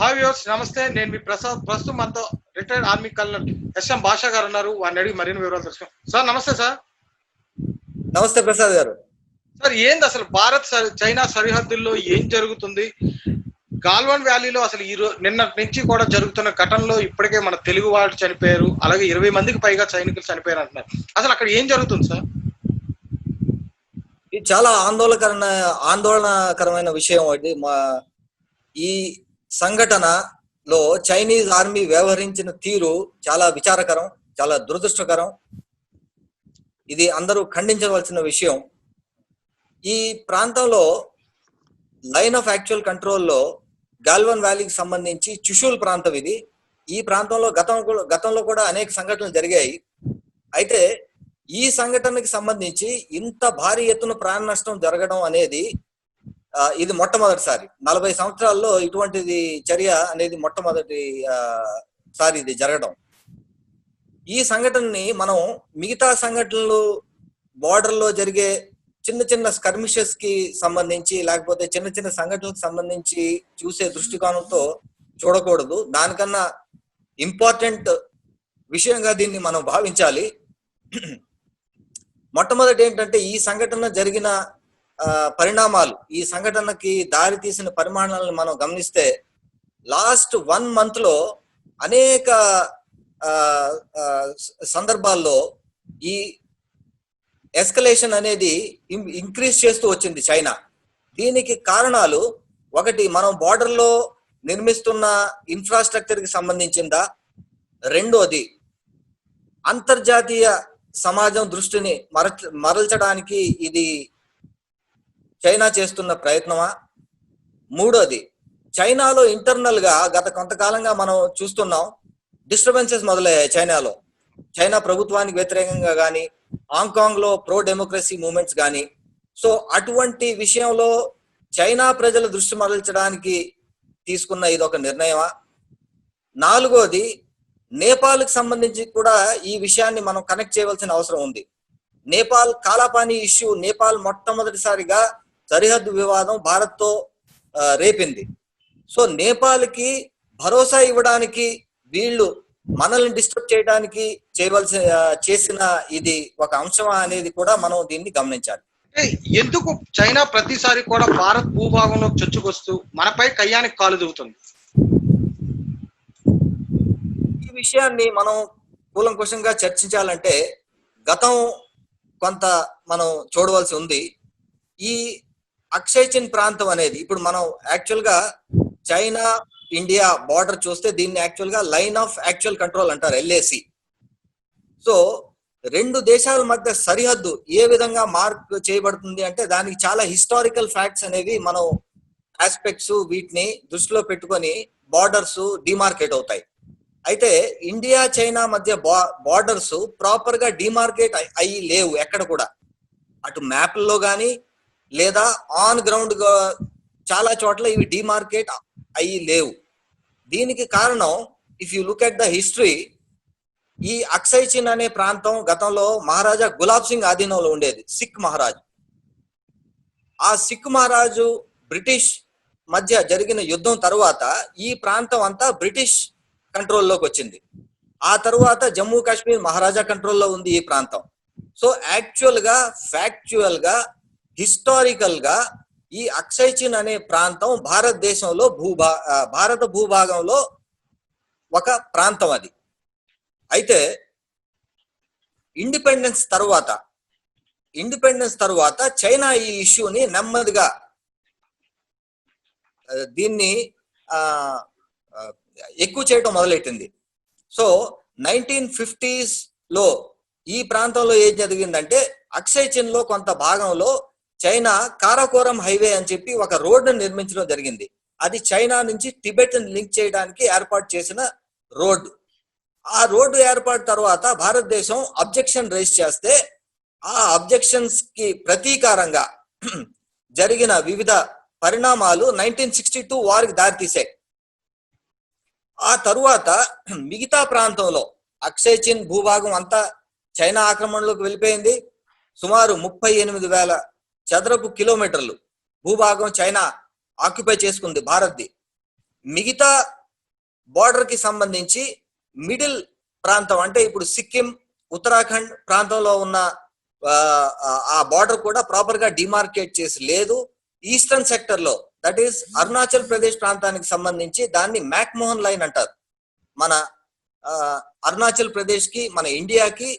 Hi viewers, నమస్తే. నేను మీ ప్రసాద్. ప్రస్తుతం మనతో రిటైర్డ్ ఆర్మీ కల్నల్ ఎస్ఎం భాషా గారు ఉన్నారు. వారిని అడిగి మరిన్ని వివరాలు తెలుసుకుందాం. సార్ నమస్తే. సార్ నమస్తే ప్రసాద్ గారు. సార్ ఏంది అసలు భారత్ చైనా సరిహద్దుల్లో ఏం జరుగుతుంది? గాల్వాన్ వ్యాలీలో అసలు నిన్నటి నుంచి కూడా జరుగుతున్న ఘటనలో ఇప్పటికే మన తెలుగు వాళ్ళు చనిపోయారు, అలాగే 20 మందికి పైగా సైనికులు చనిపోయారు అంటున్నారు. అసలు అక్కడ ఏం జరుగుతుంది సార్? ఇది చాలా ఆందోళనకరమైన విషయం. ఈ సంఘటనలో చైనీస్ ఆర్మీ వ్యవహరించిన తీరు చాలా విచారకరం, చాలా దురదృష్టకరం. ఇది అందరూ ఖండించవలసిన విషయం. ఈ ప్రాంతంలో లైన్ ఆఫ్ యాక్చువల్ కంట్రోల్లో గాల్వన్ వ్యాలీకి సంబంధించి చుషూల్ ప్రాంతం ఇది. ఈ ప్రాంతంలో గతంలో కూడా అనేక సంఘటనలు జరిగాయి. అయితే ఈ సంఘటనకి సంబంధించి ఇంత భారీ ఎత్తున ప్రాణ నష్టం జరగడం అనేది ఇది మొట్టమొదటిసారి. 40 సంవత్సరాల్లో ఇటువంటిది చర్య అనేది మొట్టమొదటిసారి ఇది జరగడం. ఈ సంఘటనని మనం మిగతా సంఘటనలు బార్డర్లో జరిగే చిన్న చిన్న స్కర్మిషెస్ కి సంబంధించి, లేకపోతే చిన్న చిన్న సంఘటనలకు సంబంధించి చూసే దృష్టికోణంతో చూడకూడదు. దానికన్నా ఇంపార్టెంట్ విషయంగా దీన్ని మనం భావించాలి. మొట్టమొదటి ఏంటంటే, ఈ సంఘటన జరిగిన పరిణామాలు, ఈ సంఘటనకి దారి తీసిన పరిమాణాలను మనం గమనిస్తే, లాస్ట్ 1 month లో అనేక సందర్భాల్లో ఈ ఎస్కలేషన్ అనేది ఇంక్రీజ్ చేస్తూ వచ్చింది చైనా. దీనికి కారణాలు, ఒకటి మనం బార్డర్లో నిర్మిస్తున్న ఇన్ఫ్రాస్ట్రక్చర్ కి సంబంధించిందా, రెండోది అంతర్జాతీయ సమాజం దృష్టిని మరల్చడానికి ఇది చైనా చేస్తున్న ప్రయత్నమా, మూడోది చైనాలో ఇంటర్నల్ గా గత కొంతకాలంగా మనం చూస్తున్నాం డిస్టర్బెన్సెస్ మొదలయ్యాయి చైనాలో. చైనా ప్రభుత్వానికి వ్యతిరేకంగా కానీ, హాంకాంగ్ లో ప్రో డెమోక్రసీ మూవ్మెంట్స్ కానీ. సో అటువంటి విషయంలో చైనా ప్రజల దృష్టి మరల్చడానికి తీసుకున్న ఇది ఒక నిర్ణయమా? నాలుగోది, నేపాల్కి సంబంధించి కూడా ఈ విషయాన్ని మనం కనెక్ట్ చేయవలసిన అవసరం ఉంది. నేపాల్ కాలాపానీ ఇష్యూ, నేపాల్ మొట్టమొదటిసారిగా సరిహద్దు వివాదం భారత్తో రేపింది. సో నేపాల్కి భరోసా ఇవ్వడానికి వీళ్ళు మనల్ని డిస్టర్బ్ చేయడానికి చేసిన ఇది ఒక అంశమా అనేది కూడా మనం దీన్ని గమనించాలి. ఎందుకు చైనా ప్రతిసారి కూడా భారత్ భూభాగంలో చొచ్చుకొస్తూ మనపై కయ్యానికి కాలు దిగుతుంది? ఈ విషయాన్ని మనం కూలంకుషంగా చర్చించాలంటే గతం కొంత మనం చూడవలసి ఉంది. ఈ అక్షయ్ చిన్ ప్రాంతం అనేది, ఇప్పుడు మనం యాక్చువల్ గా చైనా ఇండియా బార్డర్ చూస్తే దీన్ని యాక్చువల్ గా లైన్ ఆఫ్ యాక్చువల్ కంట్రోల్ అంటారు, LAC. సో 2 దేశాల మధ్య సరిహద్దు ఏ విధంగా మార్క్ చేయబడుతుంది అంటే, దానికి చాలా హిస్టారికల్ ఫ్యాక్ట్స్ అనేవి మనం ఆస్పెక్ట్స్ వీటిని దృష్టిలో పెట్టుకొని బార్డర్స్ డిమార్కేట్ అవుతాయి. అయితే ఇండియా చైనా మధ్య బార్డర్స్ ప్రాపర్ గా డిమార్కేట్ అయ్యి లేవు ఎక్కడ కూడా. అటు మ్యాప్లో కానీ లేదా ఆన్ గ్రౌండ్ చాలా చోట్ల ఇవి డిమార్కేట్ అయ్యి లేవు. దీనికి కారణం, if you look at the history, ఈ అక్సై చిన్ అనే ప్రాంతం గతంలో మహారాజా గులాబ్ సింగ్ ఆధీనంలో ఉండేది, సిక్ మహారాజు. ఆ సిక్ మహారాజు బ్రిటిష్ మధ్య జరిగిన యుద్ధం తరువాత ఈ ప్రాంతం అంతా బ్రిటిష్ కంట్రోల్లోకి వచ్చింది. ఆ తరువాత జమ్మూ కాశ్మీర్ మహారాజా కంట్రోల్లో ఉంది ఈ ప్రాంతం. సో యాక్చువల్ గా, ఫ్యాక్చువల్ గా, హిస్టారికల్ గా ఈ అక్సై చిన్ అనే ప్రాంతం భారతదేశంలో భారత భూభాగంలో ఒక ప్రాంతం అది. అయితే ఇండిపెండెన్స్ తరువాత చైనా ఈ ఇష్యూని నెమ్మదిగా దీన్ని ఎక్కువ చేయడం మొదలెట్టింది. సో 1950s లో ఈ ప్రాంతంలో ఏం జరిగిందంటే, అక్సై చిన్ లో కొంత భాగంలో చైనా కారాకోరం హైవే అని చెప్పి ఒక రోడ్డు నిర్మించడం జరిగింది. అది చైనా నుంచి టిబెట్ లింక్ చేయడానికి ఏర్పాటు చేసిన రోడ్డు. ఆ రోడ్డు ఏర్పాటు తర్వాత భారతదేశం అబ్జెక్షన్ రైజ్ చేస్తే, ఆ అబ్జెక్షన్స్ కి ప్రతీకారంగా జరిగిన వివిధ పరిణామాలు 1962 వారికి దారితీశాయి. ఆ తరువాత మిగతా ప్రాంతంలో అక్సై చిన్ భూభాగం అంతా చైనా ఆక్రమణలోకి వెళ్ళిపోయింది. సుమారు 38,000 చదరపు కిలోమీటర్లు భూభాగం చైనా ఆక్యుపై చేసుకుంది భారత్ది. మిగతా బార్డర్ కి సంబంధించి మిడిల్ ప్రాంతం అంటే ఇప్పుడు సిక్కిం, ఉత్తరాఖండ్ ప్రాంతంలో ఉన్న ఆ బార్డర్ కూడా ప్రాపర్ గా డిమార్కేట్ చేసి లేదు. ఈస్టర్న్ సెక్టర్ లో, దట్ ఈస్ అరుణాచల్ ప్రదేశ్ ప్రాంతానికి సంబంధించి దాన్ని మ్యాక్మోహన్ లైన్ అంటారు. మన అరుణాచల్ ప్రదేశ్ కి, మన ఇండియాకి,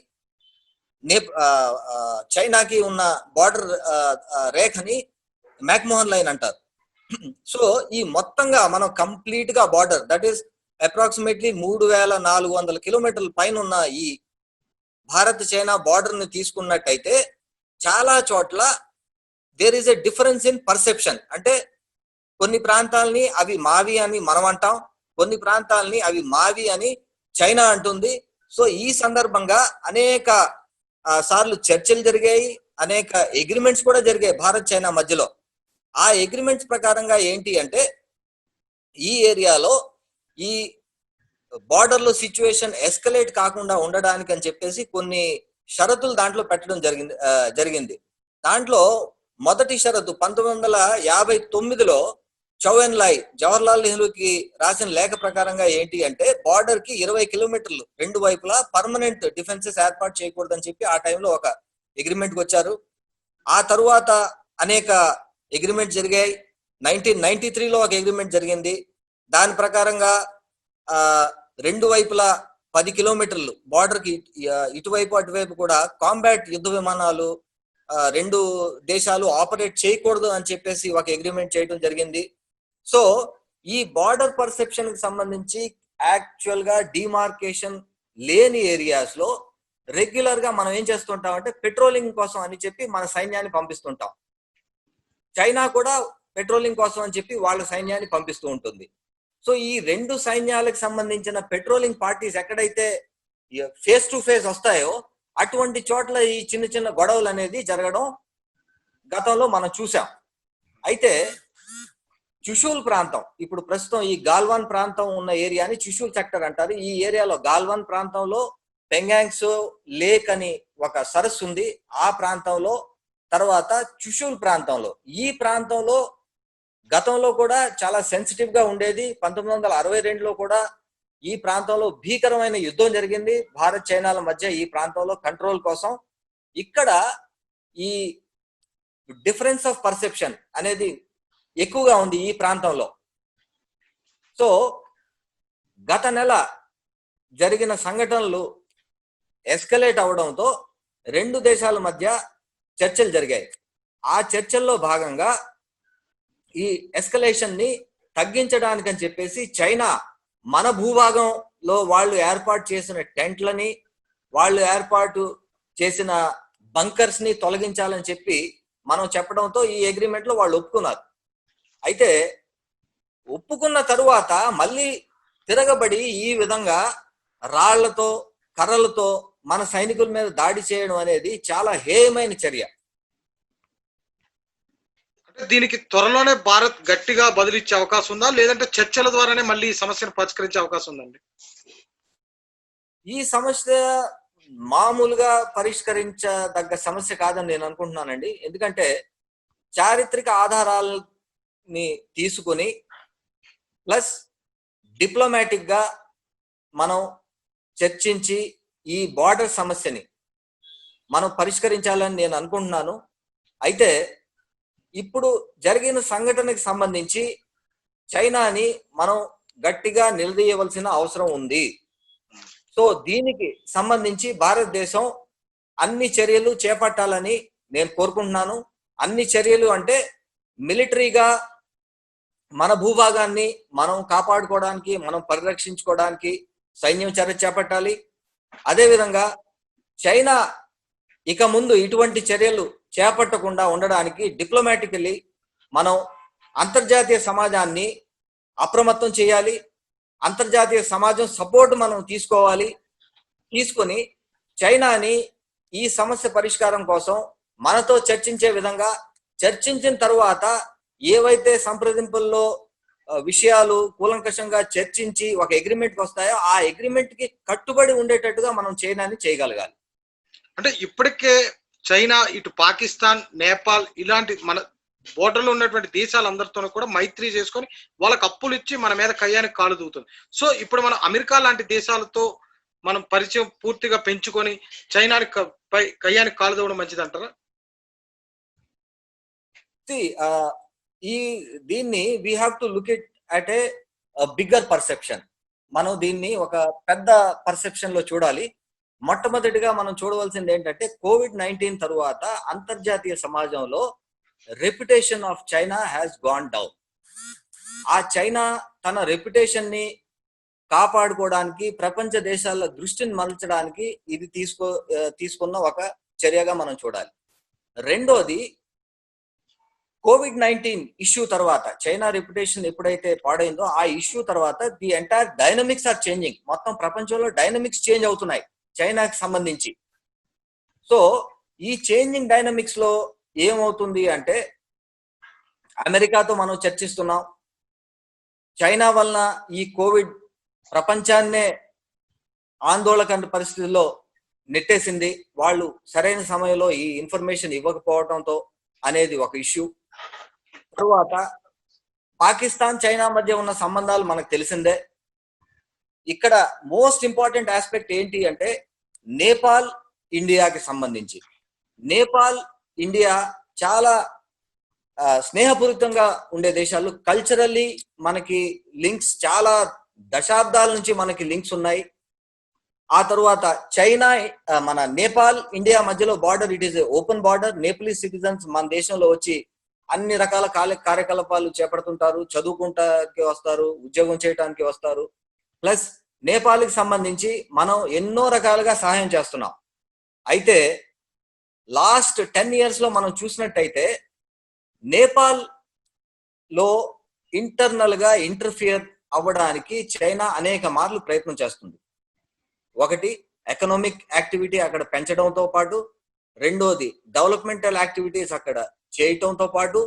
చైనాకి ఉన్న బార్డర్ రేఖని మ్యాక్మోహన్ లైన్ అంటారు. సో ఈ మొత్తంగా మనం కంప్లీట్ గా బార్డర్, దట్ ఈస్ అప్రాక్సిమేట్లీ 3400 కిలోమీటర్ల పైన ఉన్న ఈ భారత్ చైనా బార్డర్ ని తీసుకున్నట్టయితే చాలా చోట్ల there is a difference in perception. అంటే కొన్ని ప్రాంతాలని అవి మావి అని మనం అంటాం, కొన్ని ప్రాంతాలని అవి మావి అని చైనా అంటుంది. సో ఈ సందర్భంగా అనేక సార్లు చర్చలు జరిగాయి, అనేక అగ్రిమెంట్స్ కూడా జరిగాయి భారత్ చైనా మధ్యలో. ఆ అగ్రిమెంట్స్ ప్రకారంగా ఏంటి అంటే ఈ ఏరియాలో ఈ బార్డర్ లో సిచ్యువేషన్ ఎస్కలేట్ కాకుండా ఉండడానికి అని చెప్పేసి కొన్ని షరతులు దాంట్లో పెట్టడం జరిగింది. దాంట్లో మొదటి షరతు 1959లో చౌఎన్ లాయ్, జవహర్లాల్ నెహ్రూకి రాసిన లేఖ ప్రకారంగా ఏంటి అంటే బార్డర్ కి 20 కిలోమీటర్లు రెండు వైపులా పర్మనెంట్ డిఫెన్సెస్ ఏర్పాటు చేయకూడదని చెప్పి ఆ టైంలో ఒక అగ్రిమెంట్ వచ్చారు. ఆ తరువాత అనేక అగ్రిమెంట్ జరిగాయి. 1993లో ఒక అగ్రిమెంట్ జరిగింది. దాని ప్రకారంగా రెండు వైపులా 10 కిలోమీటర్లు బార్డర్ కి ఇటువైపు అటువైపు కూడా కాంబాట్ యుద్ధ విమానాలు రెండు దేశాలు ఆపరేట్ చేయకూడదు అని చెప్పేసి ఒక అగ్రిమెంట్ చేయడం జరిగింది. సో ఈ బార్డర్ పర్సెప్షన్ కి సంబంధించి యాక్చువల్ గా డిమార్కేషన్ లేని ఏరియాస్ లో రెగ్యులర్ గా మనం ఏం చేస్తుంటాం అంటే పెట్రోలింగ్ కోసం అని చెప్పి మన సైన్యాన్ని పంపిస్తుంటాం. చైనా కూడా పెట్రోలింగ్ కోసం అని చెప్పి వాళ్ళ సైన్యాన్ని పంపిస్తూ ఉంటుంది. సో ఈ రెండు సైన్యాలకు సంబంధించిన పెట్రోలింగ్ పార్టీస్ ఎక్కడైతే ఫేస్ టు ఫేస్ వస్తాయో అటువంటి చోట్ల ఈ చిన్న చిన్న గొడవలు అనేది జరగడం గతంలో మనం చూసాం. అయితే చుషూల్ ప్రాంతం, ఇప్పుడు ప్రస్తుతం ఈ గాల్వాన్ ప్రాంతం ఉన్న ఏరియాని చుషూల్ సెక్టర్ అంటారు. ఈ ఏరియాలో గాల్వాన్ ప్రాంతంలో పెంగాంగ్స్ లేక్ అని ఒక సరస్సు ఉంది. ఆ ప్రాంతంలో, తర్వాత చుషూల్ ప్రాంతంలో, ఈ ప్రాంతంలో గతంలో కూడా చాలా సెన్సిటివ్ గా ఉండేది. 1962లో కూడా ఈ ప్రాంతంలో భీకరమైన యుద్ధం జరిగింది భారత్ చైనాల మధ్య ఈ ప్రాంతంలో కంట్రోల్ కోసం. ఇక్కడ ఈ డిఫరెన్స్ ఆఫ్ పర్సెప్షన్ అనేది ఎక్కువగా ఉంది ఈ ప్రాంతంలో. సో గత నెల జరిగిన సంఘటనలు ఎస్కలేట్ అవడంతో రెండు దేశాల మధ్య చర్చలు జరిగాయి. ఆ చర్చల్లో భాగంగా ఈ ఎస్కలేషన్ ని తగ్గించడానికి అని చెప్పేసి చైనా మన భూభాగంలో వాళ్ళు ఏర్పాటు చేసిన టెంట్లని, వాళ్ళు ఏర్పాటు చేసిన బంకర్స్ ని తొలగించాలని చెప్పి మనం చెప్పడంతో ఈ అగ్రిమెంట్ లో వాళ్ళు ఒప్పుకున్నారు. అయితే ఒప్పుకున్న తరువాత మళ్ళీ తిరగబడి ఈ విధంగా రాళ్లతో, కర్రలతో మన సైనికుల మీద దాడి చేయడం అనేది చాలా హేయమైన చర్య. అంటే దీనికి త్వరలోనే భారత్ గట్టిగా బదులిచ్చే అవకాశం ఉందా, లేదంటే చర్చల ద్వారానే మళ్ళీ ఈ సమస్యను పరిష్కరించే అవకాశం ఉందండి? ఈ సమస్య మామూలుగా పరిష్కరించదగ్గ సమస్య కాదని నేను అనుకుంటున్నానండి. ఎందుకంటే చారిత్రక ఆధారాలని తీసుకుని ప్లస్ డిప్లొమాటిక్ గా మనం చర్చించి ఈ బార్డర్ సమస్యని మనం పరిష్కరించాలని నేను అనుకుంటున్నాను. అయితే ఇప్పుడు జరిగిన సంఘటనకి సంబంధించి చైనాని మనం గట్టిగా నిలదీయవలసిన అవసరం ఉంది. సో దీనికి సంబంధించి భారతదేశం అన్ని చర్యలు చేపట్టాలని నేను కోరుకుంటున్నాను. అన్ని చర్యలు అంటే మిలిటరీగా మన భూభాగాన్ని మనం కాపాడుకోవడానికి, మనం పరిరక్షించుకోవడానికి సైన్యం చర్య చేపట్టాలి. అదేవిధంగా చైనా ఇక ముందు ఇటువంటి చర్యలు చేపట్టకుండా ఉండడానికి డిప్లొమాటికల్లీ మనం అంతర్జాతీయ సమాజాన్ని అప్రమత్తం చేయాలి. అంతర్జాతీయ సమాజం సపోర్ట్ మనం తీసుకోవాలి. తీసుకొని చైనాని ఈ సమస్య పరిష్కారం కోసం మనతో చర్చించే విధంగా, చర్చించిన తరువాత ఏవైతే సంప్రదింపుల్లో విషయాలు కూలంకషంగా చర్చించి ఒక అగ్రిమెంట్కి వస్తాయో ఆ అగ్రిమెంట్ కి కట్టుబడి ఉండేటట్టుగా మనం చైనాని చేయగలగాలి. అంటే ఇప్పటికే చైనా ఇటు పాకిస్తాన్, నేపాల్ ఇలాంటి మన బోర్డర్లో ఉన్నటువంటి దేశాలందరితోనూ కూడా మైత్రి చేసుకొని వాళ్ళకి అప్పులు ఇచ్చి మన మీద కయ్యానికి కాలు దూకుతుంది. సో ఇప్పుడు మనం అమెరికా లాంటి దేశాలతో మనం పరిచయం పూర్తిగా పెంచుకొని చైనాని కయ్యానికి కాలు దూవడం మంచిది అంటారా? ఈ దీన్ని we have to look it at a bigger perception. మనం దీన్ని ఒక పెద్ద పర్సెప్షన్ లో చూడాలి. మొట్టమొదటిగా మనం చూడవలసింది ఏంటంటే COVID-19 తరువాత అంతర్జాతీయ సమాజంలో reputation of China has gone down. ఆ చైనా తన రెప్యుటేషన్ ని కాపాడుకోవడానికి ప్రపంచ దేశాల దృష్టిని మలచడానికి ఇది తీసుకున్న ఒక చర్యగా మనం చూడాలి. రెండోది, COVID-19 ఇష్యూ తర్వాత చైనా రెప్యుటేషన్ ఎప్పుడైతే పాడైందో ఆ ఇష్యూ తర్వాత the entire dynamics are changing. మొత్తం ప్రపంచంలో డైనమిక్స్ చేంజ్ అవుతున్నాయి చైనాకి సంబంధించి. సో ఈ చేంజింగ్ డైనమిక్స్ లో ఏమవుతుంది అంటే అమెరికాతో మనం చర్చిస్తున్నాం. చైనా వలన ఈ కోవిడ్ ప్రపంచాన్నే ఆందోళన పరిస్థితుల్లో నెట్టేసింది. వాళ్ళు సరైన సమయంలో ఈ ఇన్ఫర్మేషన్ ఇవ్వకపోవడంతో అనేది ఒక ఇష్యూ. తరువాత పాకిస్తాన్ చైనా మధ్య ఉన్న సంబంధాలు మనకు తెలిసిందే. ఇక్కడ మోస్ట్ ఇంపార్టెంట్ ఆస్పెక్ట్ ఏంటి అంటే నేపాల్ ఇండియాకి సంబంధించి. నేపాల్ ఇండియా చాలా స్నేహపూరితంగా ఉండే దేశాలు. కల్చరల్లీ మనకి లింక్స్ చాలా దశాబ్దాల నుంచి మనకి లింక్స్ ఉన్నాయి. ఆ తరువాత చైనా మన నేపాల్ ఇండియా మధ్యలో border, it is open border. Nepalese citizens మన దేశంలో వచ్చి అన్ని రకాల కార్యకలాపాలు చేపడుతుంటారు, చదువుకుంటానికి వస్తారు, ఉద్యోగం చేయడానికి వస్తారు. ప్లస్ నేపాల్కి సంబంధించి మనం ఎన్నో రకాలుగా సహాయం చేస్తున్నాం. అయితే లాస్ట్ 10 years లో మనం చూసినట్టయితే నేపాల్ లో ఇంటర్నల్ గా ఇంటర్ఫియర్ అవ్వడానికి చైనా అనేక మార్లు ప్రయత్నం చేస్తుంది. ఒకటి, ఎకనామిక్ యాక్టివిటీ అక్కడ పెంచడంతో పాటు, రెండోది డెవలప్మెంటల్ యాక్టివిటీస్ అక్కడ చేయటంతో పాటు,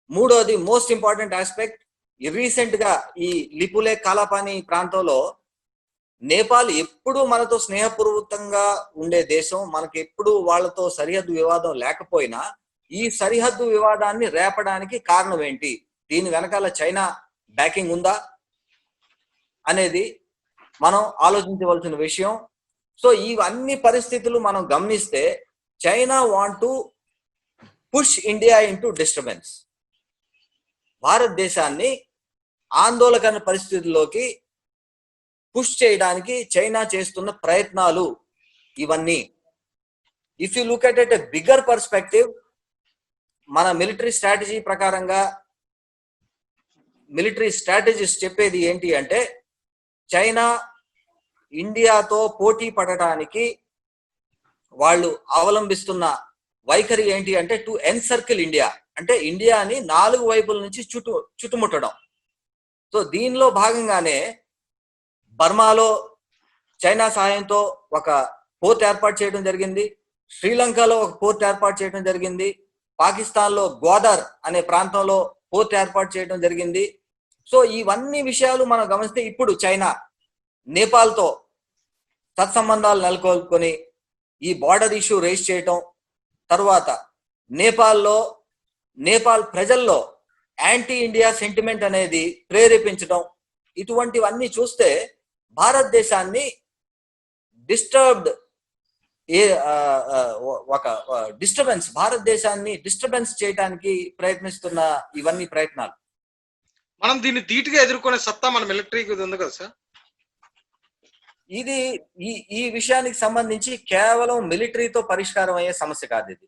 మూడోది మోస్ట్ ఇంపార్టెంట్ ఆస్పెక్ట్, రీసెంట్ గా ఈ లిపులే కాలాపాని ప్రాంతంలో నేపాల్ ఎప్పుడు మనతో స్నేహపూర్వకంగా ఉండే దేశం. మనకి ఎప్పుడు వాళ్ళతో సరిహద్దు వివాదం లేకపోయినా ఈ సరిహద్దు వివాదాన్ని రేపడానికి కారణం ఏంటి, దీని వెనకాల చైనా బ్యాకింగ్ ఉందా అనేది మనం ఆలోచించవలసిన విషయం. సో ఇవన్నీ పరిస్థితులు మనం గమనిస్తే China want to push India into disturbance. భారతదేశాన్ని ఆందోళన పరిస్థితుల్లోకి పుష్ చేయడానికి చైనా చేస్తున్న ప్రయత్నాలు ఇవన్నీ. If you look at a bigger perspective, మన మిలిటరీ స్ట్రాటజీ ప్రకారంగా మిలిటరీ స్ట్రాటజిస్ట్ చెప్పేది ఏంటి అంటే చైనా ఇండియాతో పోటీ పడటానికి వాళ్ళు అవలంబిస్తున్న వైఖరి ఏంటి అంటే టు ఎన్సర్కిల్ ఇండియా, అంటే ఇండియాని 4 వైపుల నుంచి చుట్టుముట్టడం. సో దీనిలో భాగంగానే బర్మాలో చైనా సహాయంతో ఒక పోర్ట్ ఏర్పాటు చేయడం జరిగింది. శ్రీలంకలో ఒక పోర్ట్ ఏర్పాటు చేయడం జరిగింది. పాకిస్తాన్ లో గ్వాదర్ అనే ప్రాంతంలో పోర్ట్ ఏర్పాటు చేయడం జరిగింది. సో ఇవన్నీ విషయాలు మనం గమనిస్తే ఇప్పుడు చైనా నేపాల్తో సత్సంబంధాలు నెలకొల్పుకొని ఈ బార్డర్ ఇష్యూ రేస్ చేయటం, తర్వాత నేపాల్ ప్రజల్లో యాంటీ ఇండియా సెంటిమెంట్ అనేది ప్రేరేపించడం, ఇటువంటివన్నీ చూస్తే భారతదేశాన్ని భారతదేశాన్ని డిస్టర్బెన్స్ చేయడానికి ప్రయత్నిస్తున్న ఇవన్నీ ప్రయత్నాలు. మనం దీన్ని ధీటుగా ఎదుర్కొనే సత్తా మన మిలిటరీకి ఉంది కదా సార్? ఇది ఈ విషయానికి సంబంధించి కేవలం మిలిటరీతో పరిష్కారం అయ్యే సమస్య కాదు ఇది.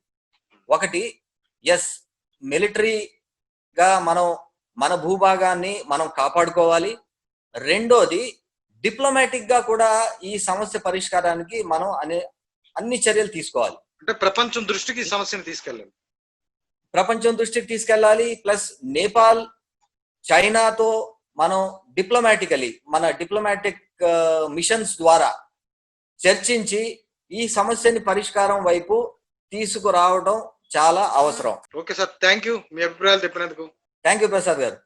ఒకటి, ఎస్, మిలిటరీగా మనం మన భూభాగాన్ని మనం కాపాడుకోవాలి. రెండోది, డిప్లొమాటిక్ గా కూడా ఈ సమస్య పరిష్కారానికి మనం అన్ని చర్యలు తీసుకోవాలి. అంటే ప్రపంచం దృష్టికి ఈ సమస్యను తీసుకెళ్ళాలి. ప్లస్ నేపాల్ చైనాతో మనం మన డిప్లొమాటిక్ మిషన్స్ ద్వారా చర్చించి ఈ సమస్యని పరిష్కారం వైపు తీసుకురావడం చాలా అవసరం. ఓకే సార్, థ్యాంక్ యూ మీ అభిప్రాయాలు చెప్పినందుకు. థ్యాంక్ యూ ప్రసాద్ గారు.